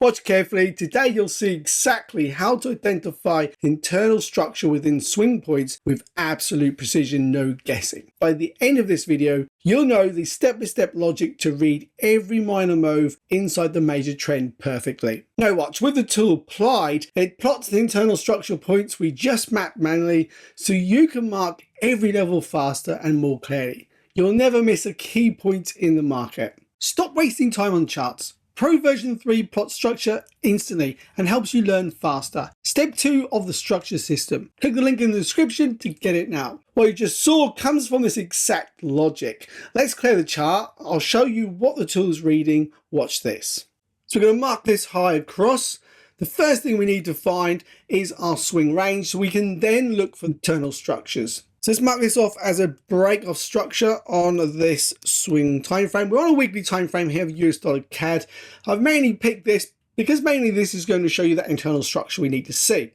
Watch carefully. Today you'll see exactly how to identify internal structure within swing points with absolute precision, no guessing. By the end of this video, you'll know the step-by-step logic to read every minor move inside the major trend perfectly. Now watch, with the tool applied, it plots the internal structure points we just mapped manually so you can mark every level faster and more clearly. You'll never miss a key point in the market. Stop wasting time on charts. Pro version 3 plots structure instantly and helps you learn faster. Step 2 of the structure system. Click the link in the description to get it now. What you just saw comes from this exact logic. Let's clear the chart. I'll show you what the tool is reading. Watch this. So we're going to mark this high across. The first thing we need to find is our swing range so we can then look for internal structures. So let's mark this off as a break of structure on this swing time frame. We're on a weekly time frame here of US dollar CAD. I've mainly picked this because mainly this is going to show you that internal structure we need to see.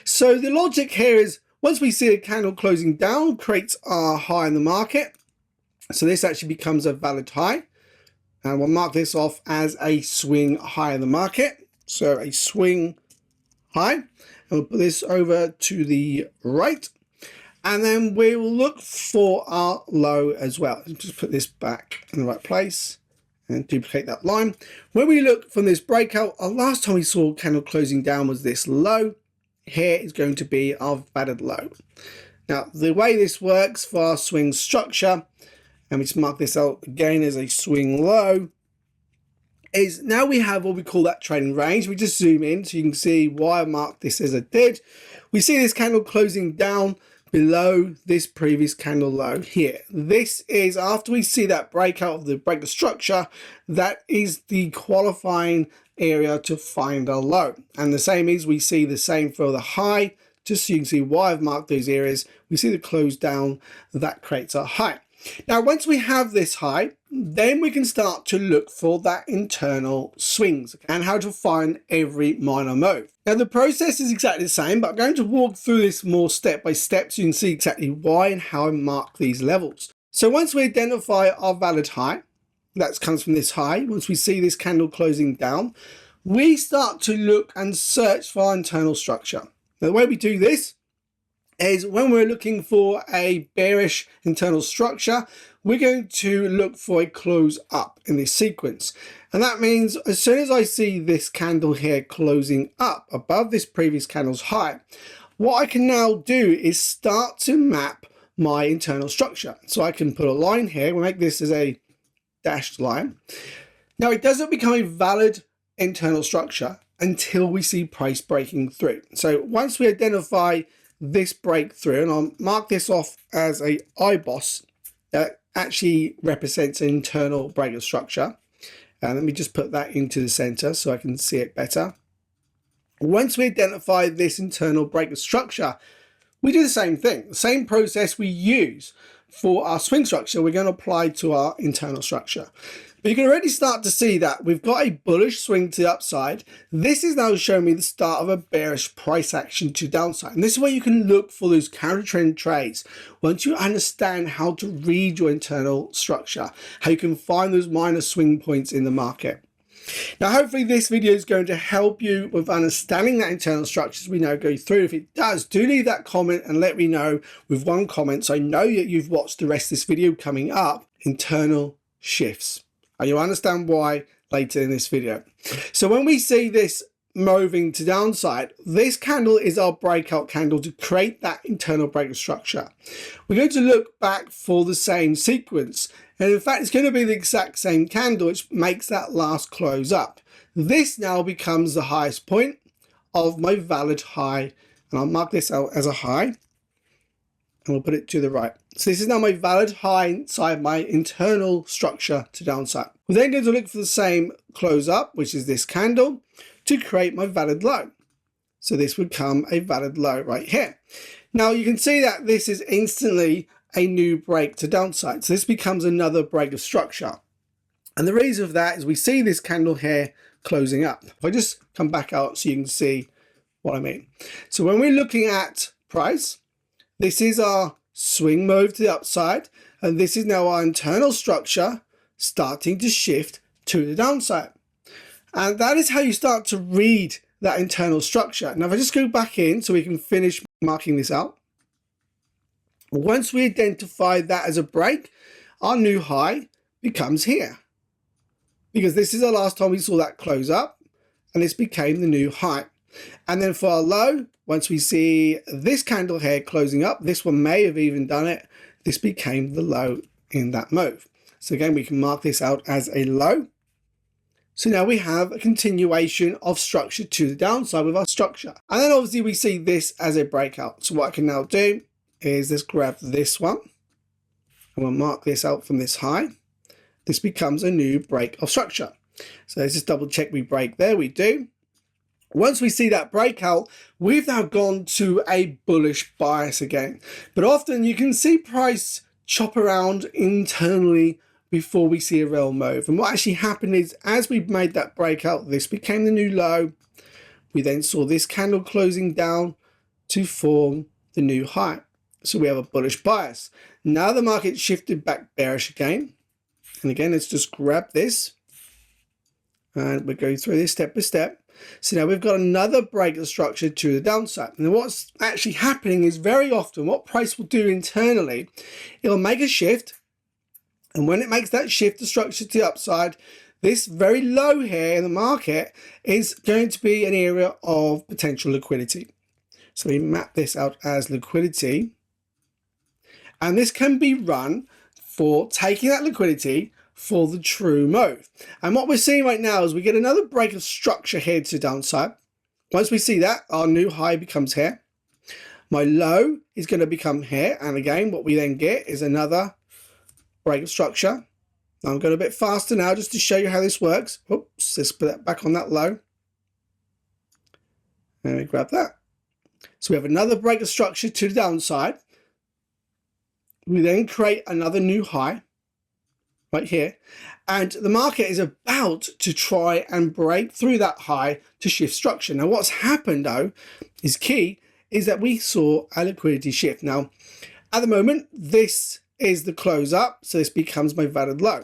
So the logic here is once we see a candle closing down, creates our high in the market. So this actually becomes a valid high. And we'll mark this off as a swing high in the market. So a swing high. And we'll put this over to the right. And then we will look for our low as well. Just put this back in the right place and duplicate that line. When we look from this breakout, our last time we saw candle closing down was this low. Here is going to be our valid low. Now, the way this works for our swing structure, and we just mark this out again as a swing low, is now we have what we call that trading range. We just zoom in so you can see why I marked this as I did. We see this candle closing down below this previous candle low here. This is after we see that breakout of the breaker structure, that is the qualifying area to find our low. And the same is we see the same for the high, just so you can see why I've marked those areas. We see the close down that creates our high. Now once we have this high, then we can start to look for that internal swings and how to find every minor move. Now the process is exactly the same, but I'm going to walk through this more step by step so you can see exactly why and how I mark these levels. So once we identify our valid high, that comes from this high, once we see this candle closing down, we start to look and search for our internal structure. Now the way we do this is when we're looking for a bearish internal structure, we're going to look for a close up in this sequence. And that means as soon as I see this candle here closing up above this previous candle's high, what I can now do is start to map my internal structure. So I can put a line here. We'll make this as a dashed line. Now it doesn't become a valid internal structure until we see price breaking through. So once we identify this breakthrough, and I'll mark this off as a IBOS that actually represents an internal breaker structure. And let me just put that into the center so I can see it better. Once we identify this internal breaker structure, we do the same thing. The same process we use for our swing structure, we're going to apply to our internal structure. But you can already start to see that we've got a bullish swing to the upside. This is now showing me the start of a bearish price action to downside. And this is where you can look for those counter trend trades. Once you understand how to read your internal structure, how you can find those minor swing points in the market. Now, hopefully this video is going to help you with understanding that internal structure as we now go through. If it does, do leave that comment and let me know with one comment so I know that you've watched the rest of this video coming up. Internal shifts. And you'll understand why later in this video. So when we see this moving to downside, this candle is our breakout candle to create that internal breaker structure. We're going to look back for the same sequence. And in fact, it's going to be the exact same candle which makes that last close up. This now becomes the highest point of my valid high. And I'll mark this out as a high. And we'll put it to the right. So this is now my valid high inside my internal structure to downside. We're then going to look for the same close up, which is this candle, to create my valid low. So this would become a valid low right here. Now you can see that this is instantly a new break to downside. So this becomes another break of structure. And the reason for that is we see this candle here closing up. If I just come back out so you can see what I mean. So when we're looking at price, this is our swing move to the upside, and this is now our internal structure starting to shift to the downside. And that is how you start to read that internal structure. Now, if I just go back in so we can finish marking this out. Once we identify that as a break, our new high becomes here. Because this is the last time we saw that close up, and this became the new high. And then for our low, once we see this candle here closing up, this one may have even done it, this became the low in that move. So again, we can mark this out as a low. So now we have a continuation of structure to the downside with our structure. And then obviously we see this as a breakout. So what I can now do is let's grab this one, and we'll mark this out from this high. This becomes a new break of structure. So let's just double check we break there. We do. Once we see that breakout, we've now gone to a bullish bias again. But often you can see price chop around internally before we see a real move. And what actually happened is as we made that breakout, this became the new low. We then saw this candle closing down to form the new high. So we have a bullish bias. Now the market shifted back bearish again. And again, let's just grab this. And we're going through this step by step. So now we've got another break of structure to the downside. And what's actually happening is very often what price will do internally, it'll make a shift. And when it makes that shift of structure to the upside, this very low here in the market is going to be an area of potential liquidity. So we map this out as liquidity. And this can be run for taking that liquidity for the true move. And what we're seeing right now is we get another break of structure here to the downside. Once we see that, our new high becomes here. My low is going to become here. And again, what we then get is another break of structure. I'm going a bit faster now just to show you how this works. Oops, let's put that back on that low. And we grab that. So we have another break of structure to the downside. We then create another new high right here. And the market is about to try and break through that high to shift structure. Now what's happened though is key is that we saw a liquidity shift. Now at the moment, this is the close up. So this becomes my valid low.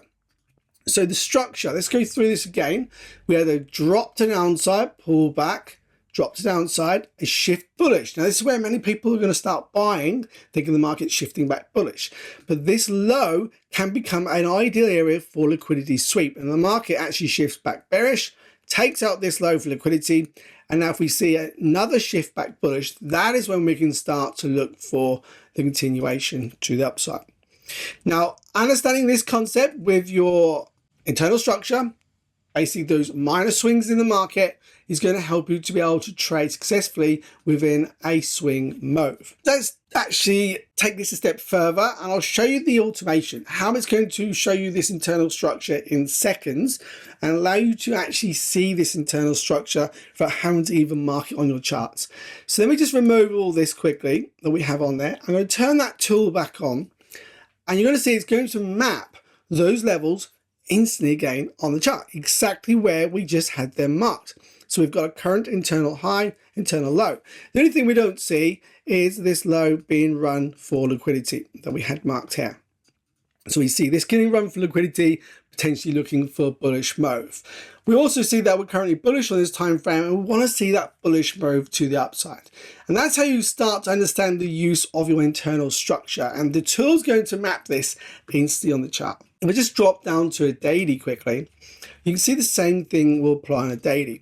So the structure, let's go through this again. We had a drop to downside, pull back, drop to downside, a shift bullish. Now this is where many people are going to start buying, thinking the market's shifting back bullish. But this low can become an ideal area for liquidity sweep. And the market actually shifts back bearish, takes out this low for liquidity. And now if we see another shift back bullish, that is when we can start to look for the continuation to the upside. Now, understanding this concept with your internal structure, basically those minor swings in the market, is going to help you to be able to trade successfully within a swing move. Let's actually take this a step further and I'll show you the automation, how it's going to show you this internal structure in seconds and allow you to actually see this internal structure without having to even mark it on your charts. So let me just remove all this quickly that we have on there. I'm going to turn that tool back on and you're going to see it's going to map those levels instantly again on the chart, exactly where we just had them marked. So we've got a current internal high, internal low. The only thing we don't see is this low being run for liquidity that we had marked here. So we see this getting run for liquidity, potentially looking for a bullish move. We also see that we're currently bullish on this time frame and we want to see that bullish move to the upside. And that's how you start to understand the use of your internal structure. And the tool's going to map this instantly on the chart. If we just drop down to a daily quickly, you can see the same thing will apply on a daily.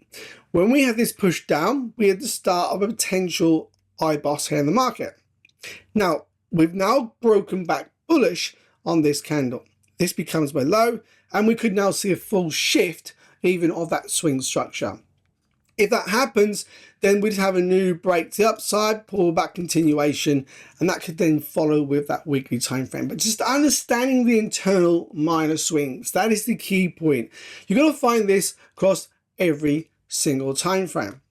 When we have this push down, we have the start of a potential IBOS here in the market. Now, we've now broken back bullish on this candle. This becomes my low, and we could now see a full shift even of that swing structure. If that happens, then we'd have a new break to the upside, pull back continuation, and that could then follow with that weekly time frame. But just understanding the internal minor swings, that is the key point. You're going to find this across every single time frame.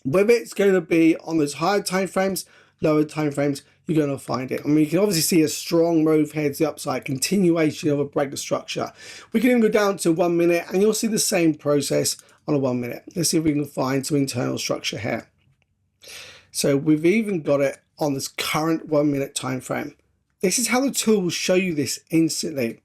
Whether it's going to be on those higher time frames, lower time frames, you're going to find it. I mean, you can obviously see a strong move here to the upside, continuation of a break of structure. We can even go down to 1 minute and you'll see the same process on a 1 minute. Let's see if we can find some internal structure here. So we've even got it on this current 1 minute time frame. This is how the tool will show you this instantly.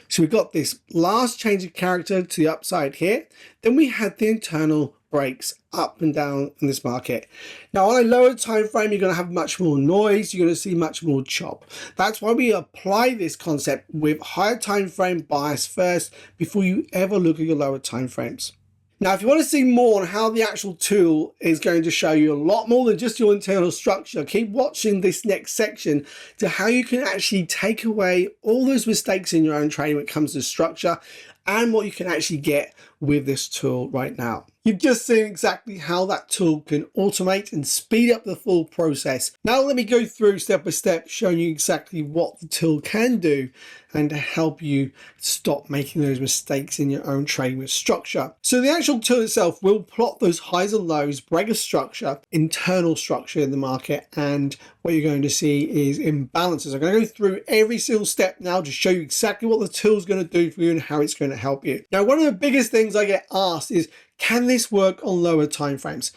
So we've got this last change of character to the upside here. Then we had the internal breaks up and down in this market. Now on a lower time frame, you're going to have much more noise. You're going to see much more chop. That's why we apply this concept with higher time frame bias first before you ever look at your lower time frames. Now, if you want to see more on how the actual tool is going to show you a lot more than just your internal structure, keep watching this next section to how you can actually take away all those mistakes in your own trading when it comes to structure and what you can actually get with this tool right now. You've just seen exactly how that tool can automate and speed up the full process. Now let me go through step by step, showing you exactly what the tool can do and to help you stop making those mistakes in your own trading with structure. So the actual tool itself will plot those highs and lows, break a structure, internal structure in the market, and what you're going to see is imbalances. I'm going to go through every single step now to show you exactly what the tool is going to do for you and how it's going to help you. Now, one of the biggest things I get asked is, can this work on lower time frames?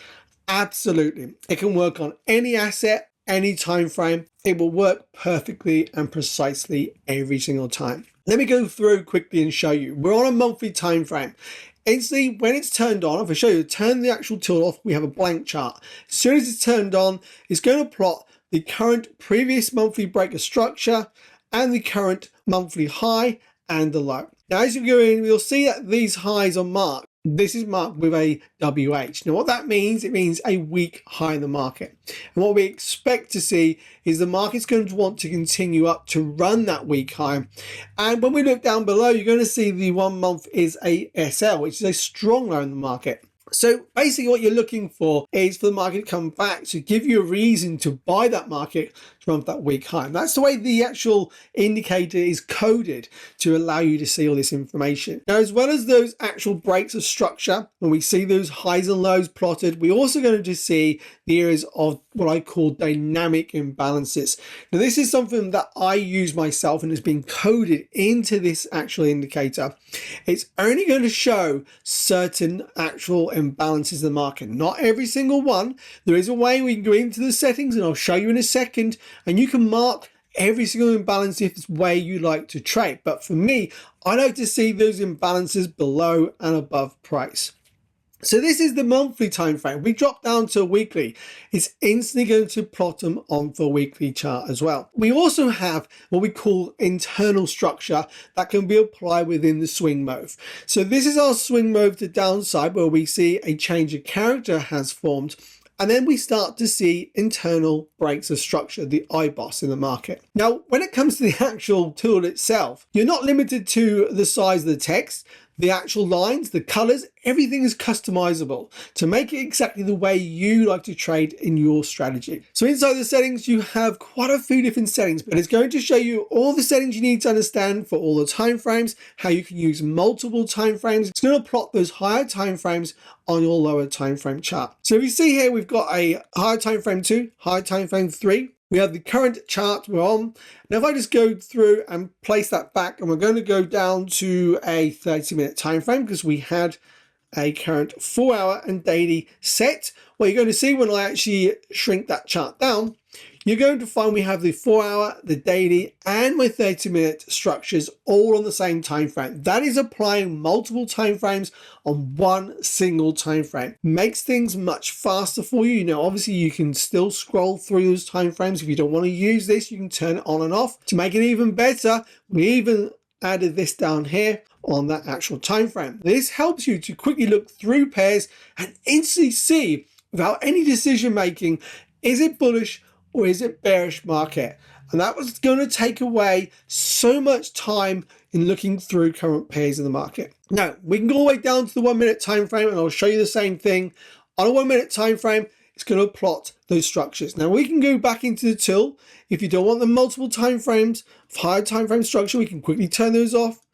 Absolutely. It can work on any asset, any time frame. It will work perfectly and precisely every single time. Let me go through quickly and show you. We're on a monthly time frame. Instantly, when it's turned on, if I show you, turn the actual tool off, we have a blank chart. As soon as it's turned on, it's going to plot the current previous monthly break of structure and the current monthly high and the low. Now, as you go in, you'll see that these highs are marked. This is marked with a WH. Now what that means, it means a weak high in the market. And what we expect to see is the market's going to want to continue up to run that weak high. And when we look down below, you're going to see the 1 month is a SL, which is a strong low in the market. So basically what you're looking for is for the market to come back to give you a reason to buy that market to run that weak high. And that's the way the actual indicator is coded to allow you to see all this information. Now, as well as those actual breaks of structure, when we see those highs and lows plotted, we're also going to see the areas of what I call dynamic imbalances. Now, this is something that I use myself and has been coded into this actual indicator. It's only going to show certain actual imbalances in the market, not every single one. There is a way we can go into the settings, and I'll show you in a second, and you can mark every single imbalance if it's way you like to trade. But for me, I like to see those imbalances below and above price. So this is the monthly time frame. We drop down to weekly. It's instantly going to plot them on the weekly chart as well. We also have what we call internal structure that can be applied within the swing mode. So this is our swing mode to downside, where we see a change of character has formed. And then we start to see internal breaks of structure, the IBOS in the market. Now, when it comes to the actual tool itself, you're not limited to the size of the text, the actual lines, the colors, everything is customizable to make it exactly the way you like to trade in your strategy. So inside the settings, you have quite a few different settings, but it's going to show you all the settings you need to understand for all the time frames, how you can use multiple time frames. It's going to plot those higher time frames on your lower time frame chart. So if you see here, we've got a higher time frame 2, higher time frame 3. We have the current chart we're on. Now, if I just go through and place that back, and we're going to go down to a 30-minute time frame because we had a current 4-hour and daily set. What you're going to see when I actually shrink that chart down, you're going to find we have the 4-hour, the daily, and my 30-minute structures all on the same time frame. That is applying multiple time frames on one single time frame. Makes things much faster for you. Now, obviously, you can still scroll through those time frames. If you don't want to use this, you can turn it on and off. To make it even better, we even added this down here on that actual time frame. This helps you to quickly look through pairs and instantly see, without any decision making, is it bullish or is it bearish market? And that was going to take away so much time in looking through current pairs in the market. Now, we can go all the way down to the 1 minute time frame, and I'll show you the same thing. On a 1 minute time frame, it's going to plot those structures. Now, we can go back into the tool. If you don't want the multiple time frames, higher time frame structure, we can quickly turn those off,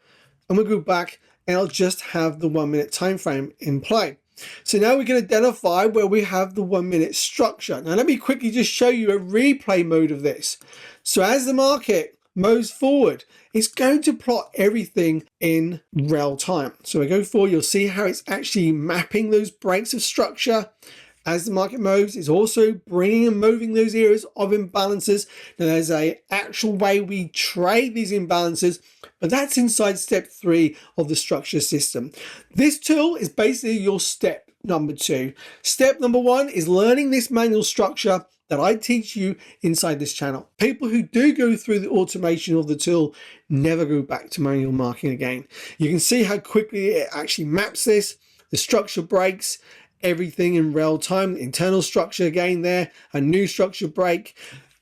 and we'll go back, and I'll just have the 1 minute time frame in play. So now we can identify where we have the 1 minute structure. Now let me quickly just show you a replay mode of this. So as the market moves forward, it's going to plot everything in real time. So we go forward, you'll see how it's actually mapping those breaks of structure As the market moves, it's also bringing and moving those areas of imbalances. Now there's an actual way we trade these imbalances, but that's inside step 3 of the structure system. This tool is basically your step number 2. Step number 1 is learning this manual structure that I teach you inside this channel. People who do go through the automation of the tool never go back to manual marking again. You can see how quickly it actually maps this, the structure breaks, everything in real time, internal structure again there, a new structure break.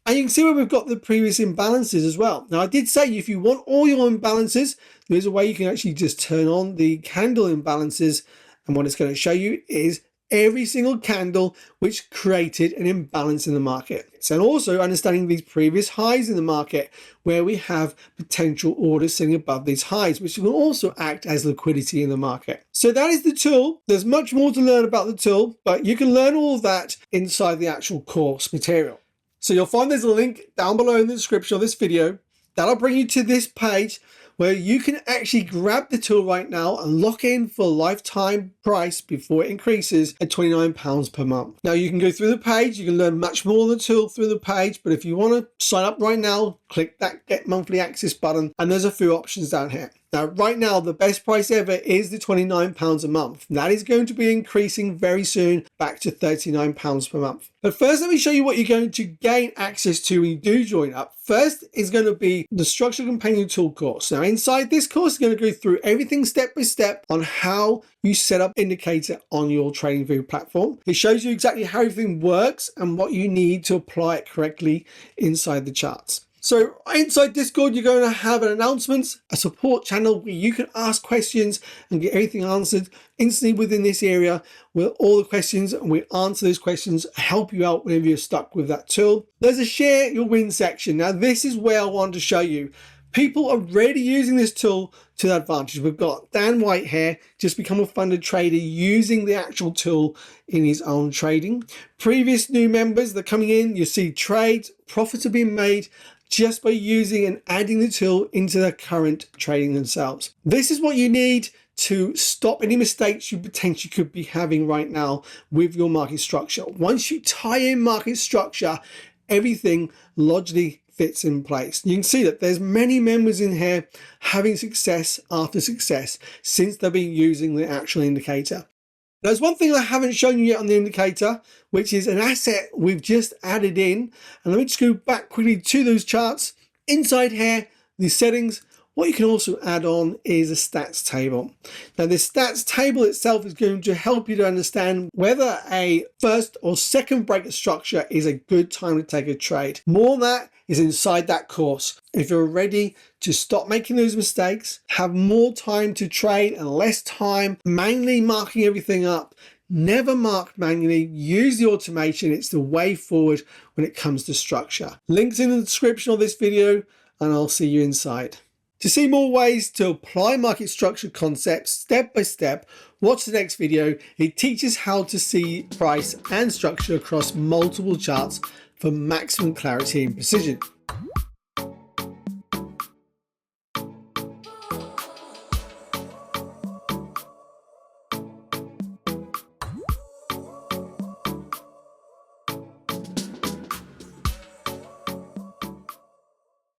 And you can see where we've got the previous imbalances as well. Now I did say if you want all your imbalances, there's a way you can actually just turn on the candle imbalances, and what it's going to show you is every single candle which created an imbalance in the market. So also understanding these previous highs in the market where we have potential orders sitting above these highs, which will also act as liquidity in the market. So that is the tool. There's much more to learn about the tool, but you can learn all of that inside the actual course material. So you'll find there's a link down below in the description of this video. That'll bring you to this page where you can actually grab the tool right now and lock in for a lifetime price before it increases at £29 per month. Now you can go through the page, you can learn much more on the tool through the page, but if you want to sign up right now, click that get monthly access button, and there's a few options down here. Now, right now, the best price ever is the £29 a month. That is going to be increasing very soon back to £39 per month. But first, let me show you what you're going to gain access to when you do join up. First is going to be the Structure Companion Tool course. Now, inside this course, you're going to go through everything step by step on how you set up indicator on your TradingView platform. It shows you exactly how everything works and what you need to apply it correctly inside the charts. So inside Discord, you're going to have an announcements, a support channel where you can ask questions and get everything answered instantly within this area with all the questions, and we answer those questions, help you out whenever you're stuck with that tool. There's a share your win section. Now this is where I want to show you. People are already using this tool to their advantage. We've got Dan White here, just become a funded trader using the actual tool in his own trading. Previous new members that are coming in, you see trades, profits are being made just by using and adding the tool into their current trading themselves. This is what you need to stop any mistakes you potentially could be having right now with your market structure. Once you tie in market structure, everything logically fits in place. You can see that there's many members in here having success after success since they've been using the actual indicator. There's one thing I haven't shown you yet on the indicator, which is an asset we've just added in. And let me just go back quickly to those charts. Inside here, the settings, what you can also add on is a stats table. Now this stats table itself is going to help you to understand whether a first or second breaker structure is a good time to take a trade. More on that is inside that course. If you're ready to stop making those mistakes, have more time to trade and less time manually marking everything up, never mark manually, use the automation. It's the way forward when it comes to structure. Links in the description of this video, and I'll see you inside. To see more ways to apply market structure concepts step by step, watch the next video. It teaches how to see price and structure across multiple charts for maximum clarity and precision.